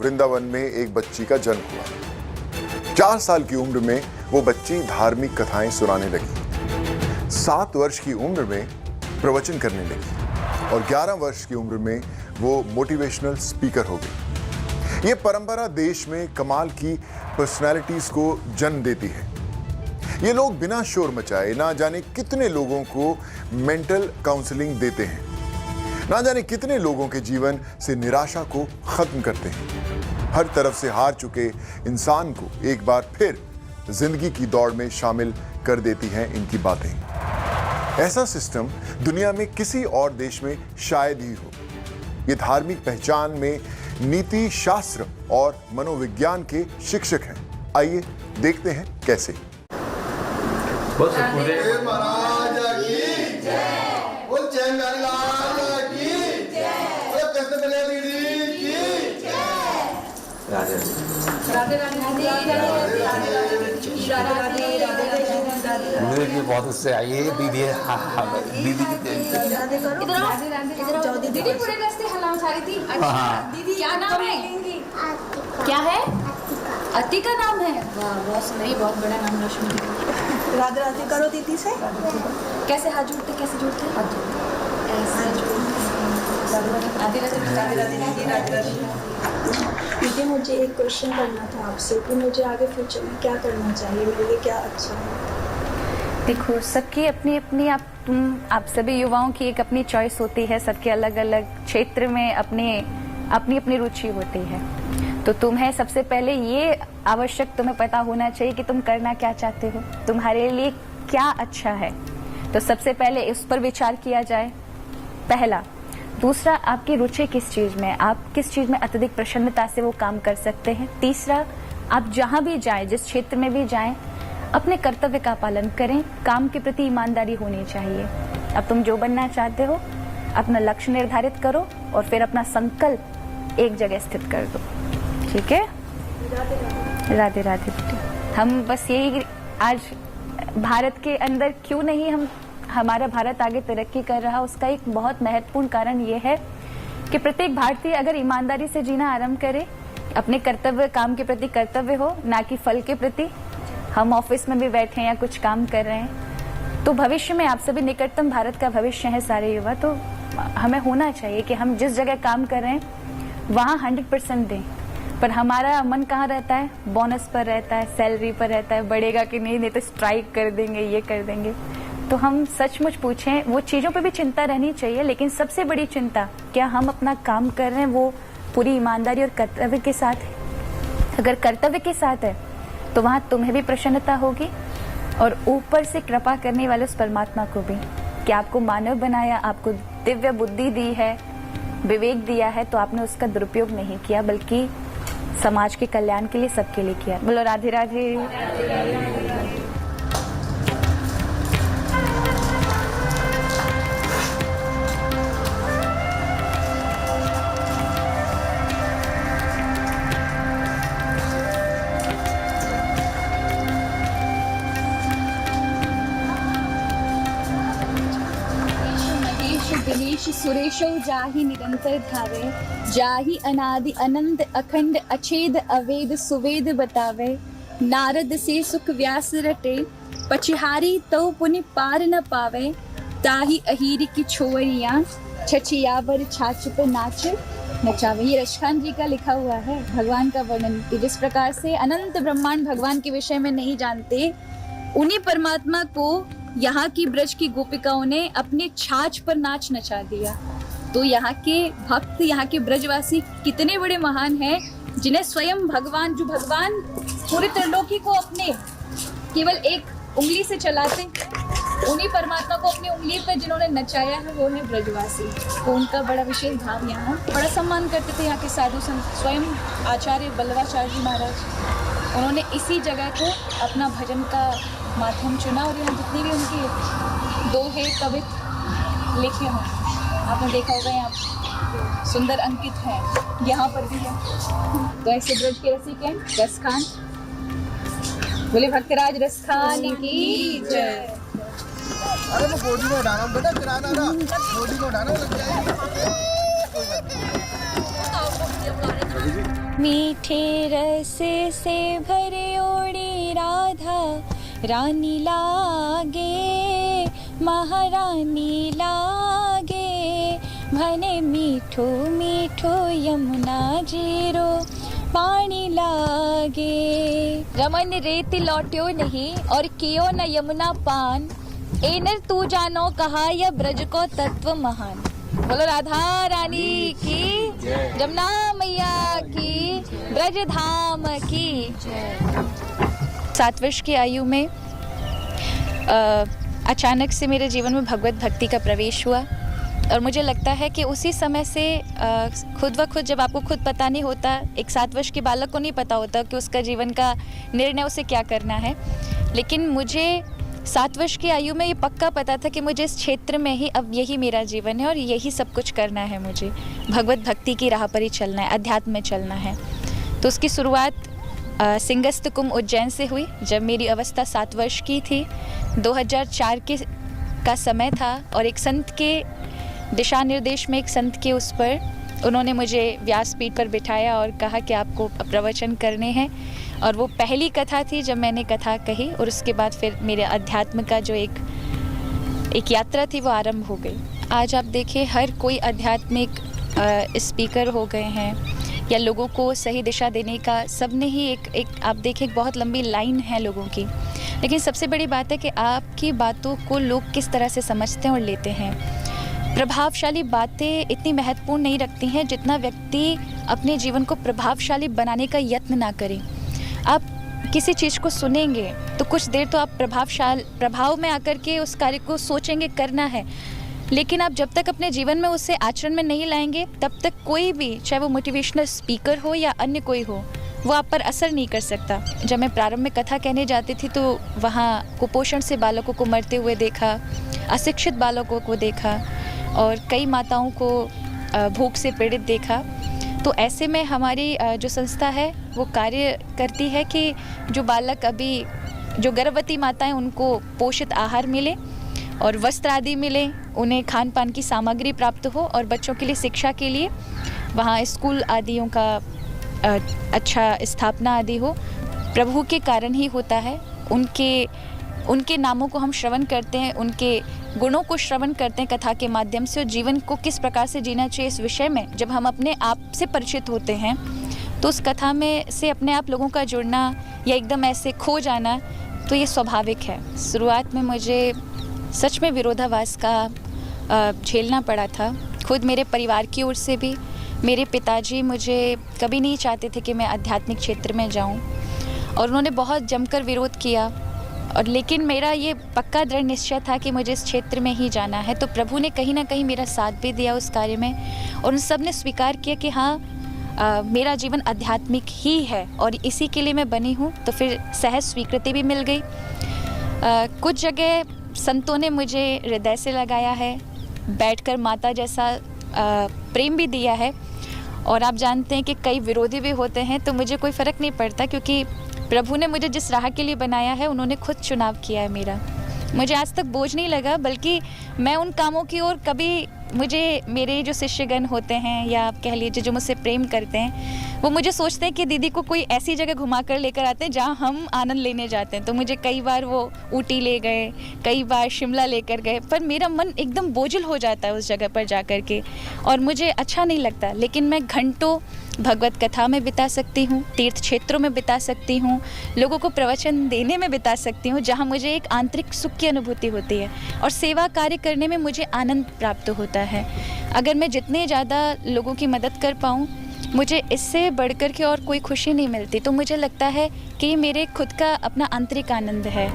वृंदावन में एक बच्ची का जन्म हुआ। 4 साल की उम्र में वो बच्ची धार्मिक कथाएं सुनाने लगी। 7 वर्ष की उम्र में प्रवचन करने लगी और 11 वर्ष की उम्र में वो मोटिवेशनल स्पीकर हो गई। ये परंपरा देश में कमाल की पर्सनालिटीज को जन्म देती है। ये लोग बिना शोर मचाए ना जाने कितने लोगों को मेंटल काउंसलिंग देते हैं, ना जाने कितने लोगों के जीवन से निराशा को खत्म करते हैं। हर तरफ से हार चुके इंसान को एक बार फिर जिंदगी की दौड़ में शामिल कर देती हैं इनकी बातें। ऐसा सिस्टम दुनिया में किसी और देश में शायद ही हो। ये धार्मिक पहचान में नीति शास्त्र और मनोविज्ञान के शिक्षक हैं। आइए देखते हैं कैसे। बस पूरे मेरे भी बहुत उससे आई है दीदी। दीदी दीदी पूरे रास्ते हला उठा रही थी। अच्छा दीदी क्या नाम है? क्या है? अतिका नाम है। वाह बॉस नहीं, बहुत बड़ा नाम रश्मि। राधे राधे करो दीदी से। कैसे हाथ जोड़ते? कैसे जोड़ते? ऐसे दीदी मुझे एक क्वेश्चन करना था आपसे कि मुझे आगे फ्यूचर में क्या करना चाहिए, मेरे लिए क्या अच्छा है। देखो, सबकी अपनी अपनी आप सभी युवाओं की एक अपनी चॉइस होती है। सबके अलग अलग क्षेत्र में अपनी अपनी रुचि होती है। तो तुम्हें सबसे पहले ये आवश्यक तुम्हें पता होना चाहिए कि तुम करना क्या चाहते हो, तुम्हारे लिए क्या अच्छा है। तो सबसे पहले इस पर विचार किया जाए, पहला। दूसरा, आपकी रुचि किस चीज में, आप किस चीज में अत्यधिक प्रसन्नता से वो काम कर सकते हैं। तीसरा, आप जहां भी जाएं, जिस क्षेत्र में भी जाएं, अपने कर्तव्य का पालन करें। काम के प्रति ईमानदारी होनी चाहिए। अब तुम जो बनना चाहते हो, अपना लक्ष्य निर्धारित करो और फिर अपना संकल्प एक जगह स्थित कर दो। ठीक है? राधे राधे बेटे। हम बस यही, आज भारत के अंदर क्यों नहीं हमारा भारत आगे तरक्की कर रहा, उसका एक बहुत महत्वपूर्ण कारण ये है कि प्रत्येक भारतीय अगर ईमानदारी से जीना आरंभ करे, अपने कर्तव्य, काम के प्रति कर्तव्य हो, ना कि फल के प्रति। हम ऑफिस में भी बैठे हैं या कुछ काम कर रहे हैं, तो भविष्य में आप सभी निकटतम भारत का भविष्य है सारे युवा। तो हमें होना चाहिए कि हम जिस जगह काम कर रहे हैं वहाँ 100% दें। पर हमारा मन कहाँ रहता है? बोनस पर रहता है, सैलरी पर रहता है, बढ़ेगा कि नहीं तो स्ट्राइक कर देंगे, ये कर देंगे। तो हम सचमुच पूछें, वो चीज़ों पे भी चिंता रहनी चाहिए, लेकिन सबसे बड़ी चिंता, क्या हम अपना काम कर रहे हैं वो पूरी ईमानदारी और कर्तव्य के साथ है। अगर कर्तव्य के साथ है तो वहाँ तुम्हें भी प्रसन्नता होगी और ऊपर से कृपा करने वाले उस परमात्मा को भी, कि आपको मानव बनाया, आपको दिव्य बुद्धि दी है, विवेक दिया है, तो आपने उसका दुरुपयोग नहीं किया, बल्कि समाज के कल्याण के लिए, सबके लिए किया। बोलो राधे राधे। दिनेश सुरेशो जाहि निरंतर धावे, जाहि अनादि अनंत अखंड अछेद अवेद सुवेद बतावे। नारद से सुख व्यास रटे, पछिहारी तो पुनि पार न पावे। ताहि अहीर की छोवरियां, छछियावर छाछ पे नाच नचावे। ये रशखान जी का लिखा हुआ है भगवान का वर्णन, जिस प्रकार से अनंत ब्रह्मांड भगवान के विषय में नहीं जानते, उन्हीं परमात्मा को यहाँ की ब्रज की गोपिकाओं ने अपने छाछ पर नाच नचा दिया। तो यहाँ के भक्त, यहाँ के ब्रजवासी कितने बड़े महान हैं, जिन्हें स्वयं भगवान, जो भगवान पूरे त्रिलोकी को अपने केवल एक उंगली से चलाते, उन्हीं परमात्मा को अपनी उंगली पर जिन्होंने नचाया है वो है ब्रजवासी। तो उनका बड़ा विशेष भाव, यहाँ बड़ा सम्मान करते थे यहाँ के साधु संत। स्वयं आचार्य बल्लवाचार्य जी महाराज, उन्होंने इसी जगह को अपना भजन का माध्यम चुना और यहाँ जितनी भी उनके दोहे कवित लिखे हों, आपने देखा होगा यहाँ सुंदर अंकित है, यहाँ पर भी है। तो ऐसे ब्रज के रसिक हैं रसखान। बोले भक्तराज रसखान की जय। अरे वो बॉडी को उठाना बेटा, किराना ना बॉडी को उठाना लग जाएगा। मीठे रस से भरे ओड़ी राधा रानी लागे, महारानी लागे, भने मीठो मीठो यमुना जीरो पानी लागे। रमन रेति लौट्यो नहीं और कियो न यमुना पान, एनर तू जानो कहा यह ब्रज को तत्व महान। बोलो राधा रानी की, जमुना मैया की, ब्रज धाम की। 7 वर्ष की आयु में अचानक से मेरे जीवन में भगवत भक्ति का प्रवेश हुआ और मुझे लगता है कि उसी समय से खुद व खुद, जब आपको खुद पता नहीं होता, एक 7 वर्ष के बालक को नहीं पता होता कि उसका जीवन का निर्णय उसे क्या करना है, लेकिन मुझे 7 वर्ष की आयु में ये पक्का पता था कि मुझे इस क्षेत्र में ही अब यही मेरा जीवन है और यही सब कुछ करना है। मुझे भगवत भक्ति की राह पर ही चलना है, अध्यात्म में चलना है। तो उसकी शुरुआत सिंगस्त कुंभ उज्जैन से हुई जब मेरी अवस्था 7 वर्ष की थी। 2004 का समय था और एक संत के दिशा निर्देश में, एक संत के उस पर उन्होंने मुझे व्यासपीठ पर बिठाया और कहा कि आपको प्रवचन करने हैं। और वो पहली कथा थी जब मैंने कथा कही और उसके बाद फिर मेरे अध्यात्म का जो एक यात्रा थी वो आरंभ हो गई। आज आप देखिए हर कोई आध्यात्मिक स्पीकर हो गए हैं या लोगों को सही दिशा देने का, सब ने ही एक आप देखिए बहुत लंबी लाइन है लोगों की। लेकिन सबसे बड़ी बात है कि आपकी बातों को लोग किस तरह से समझते हैं और लेते हैं। प्रभावशाली बातें इतनी महत्वपूर्ण नहीं रखती हैं जितना व्यक्ति अपने जीवन को प्रभावशाली बनाने का यत्न ना करे। आप किसी चीज़ को सुनेंगे तो कुछ देर तो आप प्रभाव में आकर के उस कार्य को सोचेंगे करना है, लेकिन आप जब तक अपने जीवन में उसे आचरण में नहीं लाएंगे तब तक कोई भी, चाहे वो मोटिवेशनल स्पीकर हो या अन्य कोई हो, वो आप पर असर नहीं कर सकता। जब मैं प्रारंभ में कथा कहने जाती थी तो वहाँ कुपोषण से बालकों को मरते हुए देखा, अशिक्षित बालकों को देखा और कई माताओं को भूख से पीड़ित देखा। तो ऐसे में हमारी जो संस्था है वो कार्य करती है कि जो बालक अभी, जो गर्भवती माताएं, उनको पोषित आहार मिले और वस्त्र आदि मिले, उन्हें खान पान की सामग्री प्राप्त हो और बच्चों के लिए शिक्षा के लिए वहाँ स्कूल आदियों का अच्छा स्थापना आदि हो। प्रभु के कारण ही होता है। उनके नामों को हम श्रवण करते हैं, उनके गुणों को श्रवण करते हैं कथा के माध्यम से, और जीवन को किस प्रकार से जीना चाहिए इस विषय में जब हम अपने आप से परिचित होते हैं तो उस कथा में से अपने आप लोगों का जुड़ना या एकदम ऐसे खो जाना तो ये स्वाभाविक है। शुरुआत में मुझे सच में विरोधाभास का झेलना पड़ा था, खुद मेरे परिवार की ओर से भी। मेरे पिताजी मुझे कभी नहीं चाहते थे कि मैं आध्यात्मिक क्षेत्र में जाऊं और उन्होंने बहुत जमकर विरोध किया, और लेकिन मेरा ये पक्का दृढ़ निश्चय था कि मुझे इस क्षेत्र में ही जाना है। तो प्रभु ने कहीं ना कहीं मेरा साथ भी दिया उस कार्य में और उन सब ने स्वीकार किया कि हाँ, मेरा जीवन आध्यात्मिक ही है और इसी के लिए मैं बनी हूँ। तो फिर सहज स्वीकृति भी मिल गई। कुछ जगह संतों ने मुझे हृदय से लगाया है, बैठकर माता जैसा प्रेम भी दिया है, और आप जानते हैं कि कई विरोधी भी होते हैं, तो मुझे कोई फ़र्क नहीं पड़ता क्योंकि प्रभु ने मुझे जिस राह के लिए बनाया है उन्होंने खुद चुनाव किया है मेरा। मुझे आज तक बोझ नहीं लगा, बल्कि मैं उन कामों की ओर कभी, मुझे मेरे जो शिष्यगण होते हैं या आप कह लीजिए जो मुझसे प्रेम करते हैं, वो मुझे सोचते हैं कि दीदी को कोई ऐसी जगह घुमा कर लेकर आते हैं जहाँ हम आनंद लेने जाते हैं। तो मुझे कई बार वो ऊटी ले गए, कई बार शिमला लेकर गए, पर मेरा मन एकदम बोझिल हो जाता है उस जगह पर जा कर के और मुझे अच्छा नहीं लगता। लेकिन मैं घंटों भगवत कथा में बिता सकती हूँ, तीर्थ क्षेत्रों में बिता सकती हूँ, लोगों को प्रवचन देने में बिता सकती हूँ, जहाँ मुझे एक आंतरिक सुख की अनुभूति होती है और सेवा कार्य करने में मुझे आनंद प्राप्त होता है। अगर मैं जितने ज़्यादा लोगों की मदद कर पाऊँ, मुझे इससे बढ़कर के और कोई खुशी नहीं मिलती। तो मुझे लगता है कि मेरे खुद का अपना आंतरिक आनंद है।